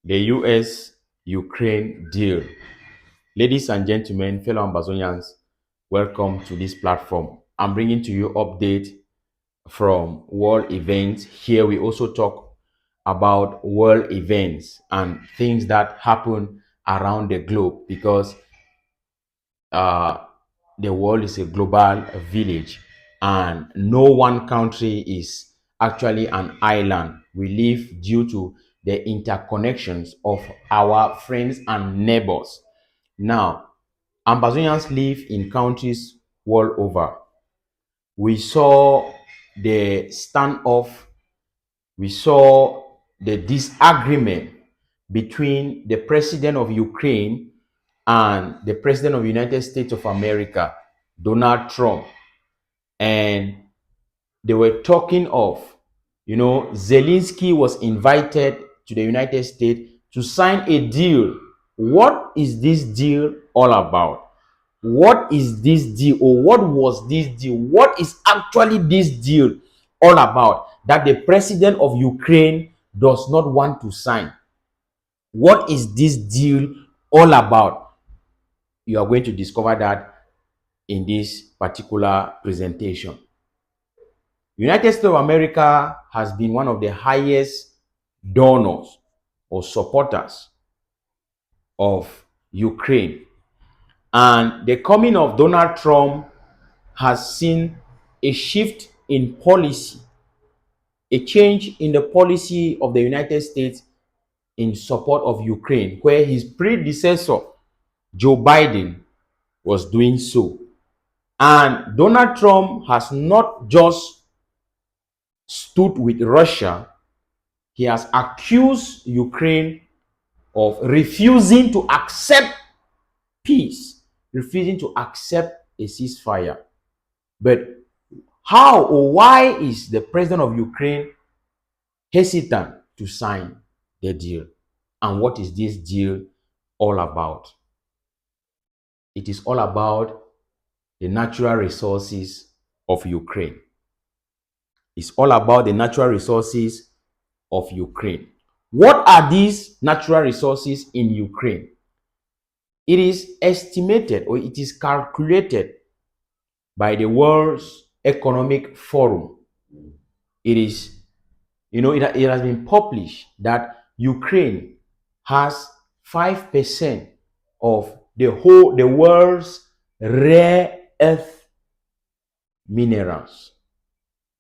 the US-Ukraine deal. Ladies and gentlemen, fellow Ambazonians, welcome to this platform. I'm bringing to you update from world events. Here we also talk about world events and things that happen around the globe, because uh, the world is a global village and no one country is actually an island. We live due to the interconnections of our friends and neighbors. Now, Ambazonians live in countries world over. We saw the standoff, we saw the disagreement between the president of Ukraine and the president of the United States of America, Donald Trump. And they were talking of, Zelensky was invited to the United States to sign a deal. What is this deal all about? What is this deal, or what was this deal? What is actually this deal all about that the president of Ukraine does not want to sign? What is this deal all about? You are going to discover that in this particular presentation. United States of America has been one of the highest donors or supporters of Ukraine. And the coming of Donald Trump has seen a shift in policy, a change in the policy of the United States in support of Ukraine, where his predecessor, Joe Biden, was doing so. And Donald Trump has not just stood with Russia, he has accused Ukraine of refusing to accept peace, refusing to accept a ceasefire. But how or why is the president of Ukraine hesitant to sign the deal? And what is this deal all about? It is all about the natural resources of Ukraine. It's all about the natural resources of Ukraine. What are these natural resources in Ukraine? It is estimated, or it is calculated by the World's Economic Forum. It is, it has been published that Ukraine has 5% of the world's rare earth minerals.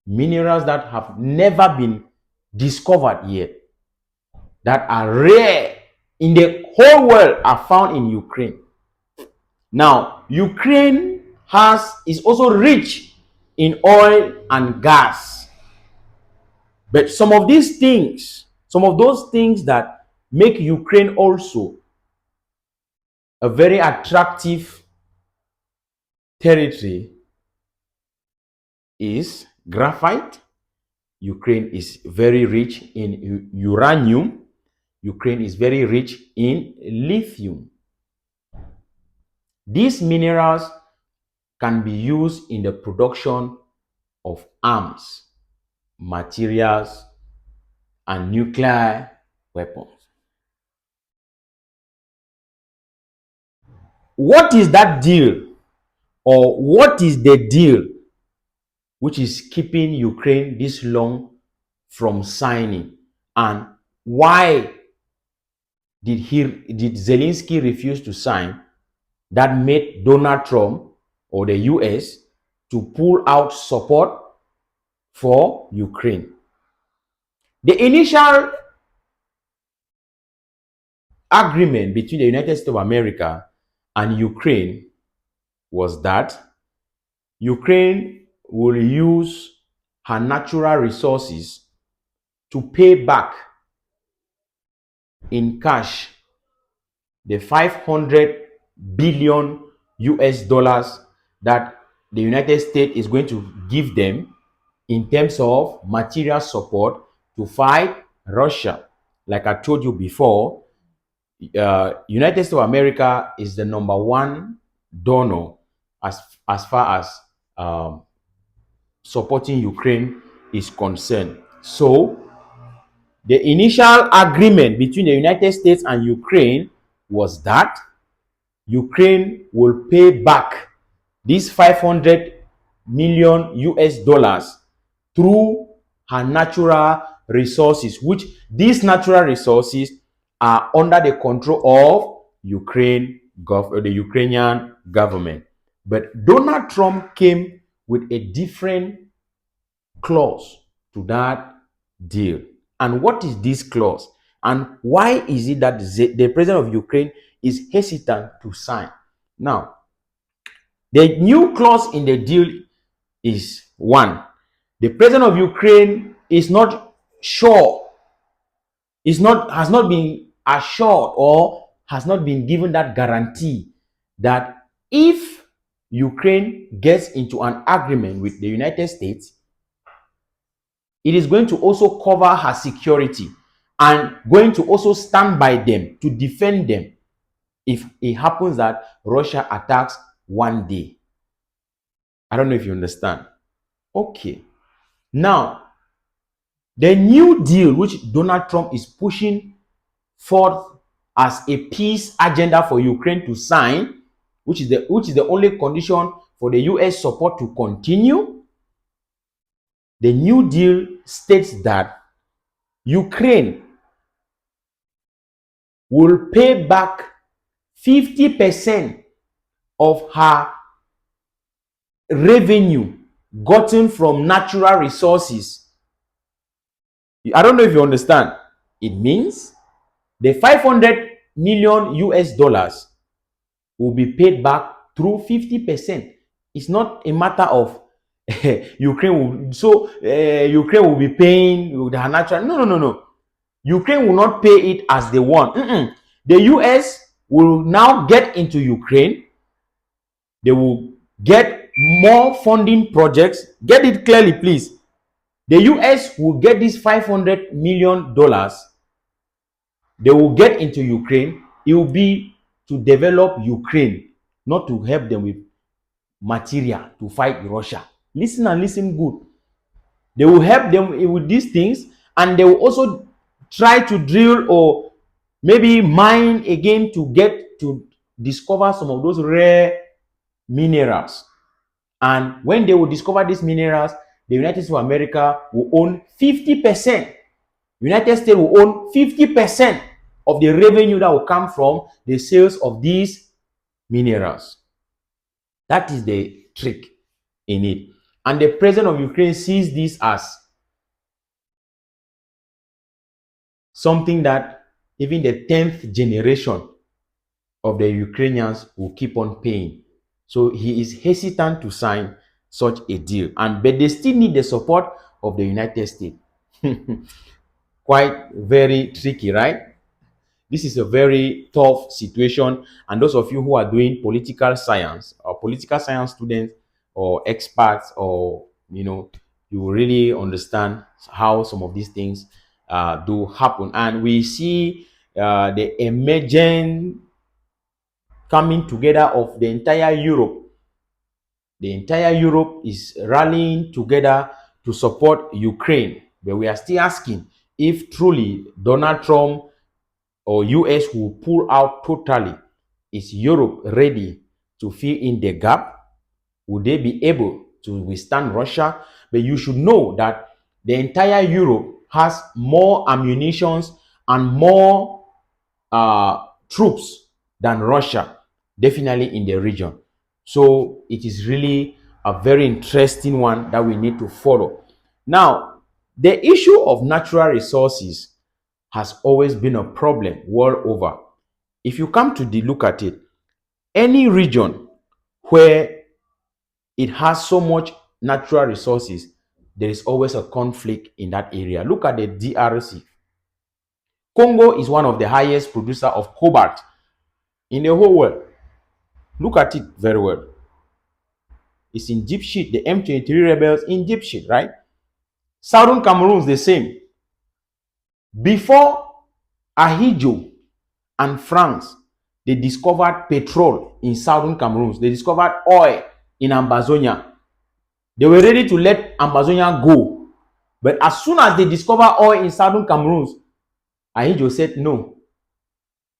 Minerals that have never been discovered yet, that are rare in the whole world, are found in Ukraine. Now, Ukraine is also rich in oil and gas. But some of those things that make Ukraine also a very attractive territory is graphite. Ukraine is very rich in uranium. Ukraine is very rich in lithium. These minerals can be used in the production of arms, materials, and nuclear weapons. What is that deal, or what is the deal which is keeping Ukraine this long from signing? And why did Zelensky refuse to sign that made Donald Trump or the US to pull out support for Ukraine? The initial agreement between the United States of America and Ukraine was that Ukraine will use her natural resources to pay back in cash the 500 billion US dollars that the United States is going to give them in terms of material support to fight Russia. Like I told you before, United States of America is the #1 donor as far as supporting Ukraine is concerned. So The initial agreement between the United States and Ukraine was that Ukraine will pay back these 500 million US dollars through her natural resources, which these natural resources are under the control of the Ukrainian government. But Donald Trump came with a different clause to that deal. And what is this clause? And why is it that the president of Ukraine is hesitant to sign? Now, the new clause in the deal is one, the president of Ukraine is not sure, has not been assured or has not been given that guarantee that if Ukraine gets into an agreement with the United States, it is going to also cover her security and going to also stand by them to defend them if it happens that Russia attacks one day. I don't know if you understand. Okay. Now, the new deal which Donald Trump is pushing forth as a peace agenda for Ukraine to sign, which is the only condition for the US support to continue. The new deal states that Ukraine will pay back 50% of her revenue gotten from natural resources. I don't know if you understand. It means the 500 million US dollars will be paid back through 50%. It's not a matter of Ukraine will be paying with her natural. No. Ukraine will not pay it as they want. The US will now get into Ukraine. They will get more funding projects. Get it clearly, please. The US will get this $500 million. They will get into Ukraine. It will be to develop Ukraine, not to help them with material to fight Russia. Listen and listen good. They will help them with these things, and they will also try to drill or maybe mine again to get to discover some of those rare minerals. And when they will discover these minerals, the United States of America will own 50%. United States will own 50% of the revenue that will come from the sales of these minerals. That is the trick in it. And the president of Ukraine sees this as something that even the 10th generation of the Ukrainians will keep on paying. So he is hesitant to sign such a deal. But they still need the support of the United States. Quite very tricky, right? This is a very tough situation. And those of you who are doing political science or political science students or experts, or you will really understand how some of these things do happen. And we see the emergent coming together of the entire Europe. The entire Europe is rallying together to support Ukraine. But we are still asking if truly Donald Trump or US will pull out totally. Is Europe ready to fill in the gap? Will they be able to withstand Russia? But you should know that the entire Europe has more ammunition and more troops than Russia, definitely in the region. So it is really a very interesting one that we need to follow. Now, the issue of natural resources has always been a problem world over. If you come to look at it, any region where it has so much natural resources, there is always a conflict in that area. Look at the DRC. Congo is one of the highest producer of cobalt in the whole world. Look at it very well. It's in deep shit. The M23 rebels in deep shit, right? Southern Cameroon is the same. Before Ahidjo and France, they discovered petrol in Southern Cameroon. They discovered oil in Ambazonia. They were ready to let Ambazonia go. But as soon as they discover oil in southern Cameroon, Ahidjo said, no,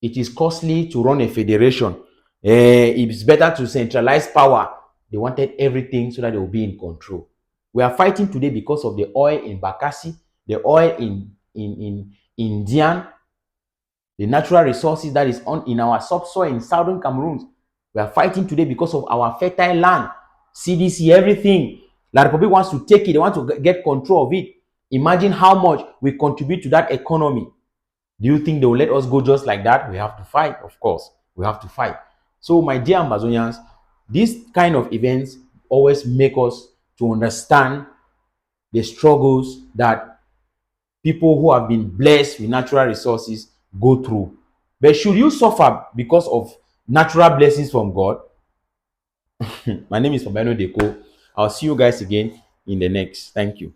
it is costly to run a federation. It's better to centralize power. They wanted everything so that they will be in control. We are fighting today because of the oil in Bakassi, the oil in Indian, the natural resources that is on in our subsoil in southern Cameroon. We are fighting today because of our fertile land, CDC, everything. La Republic wants to take it. They want to get control of it. Imagine how much we contribute to that economy. Do you think they will let us go just like that? We have to fight, of course. We have to fight. So, my dear Ambazonians, these kind of events always make us to understand the struggles that people who have been blessed with natural resources go through. But should you suffer because of natural blessings from God? My name is Fabiano Deco. I'll see you guys again in the next. Thank you.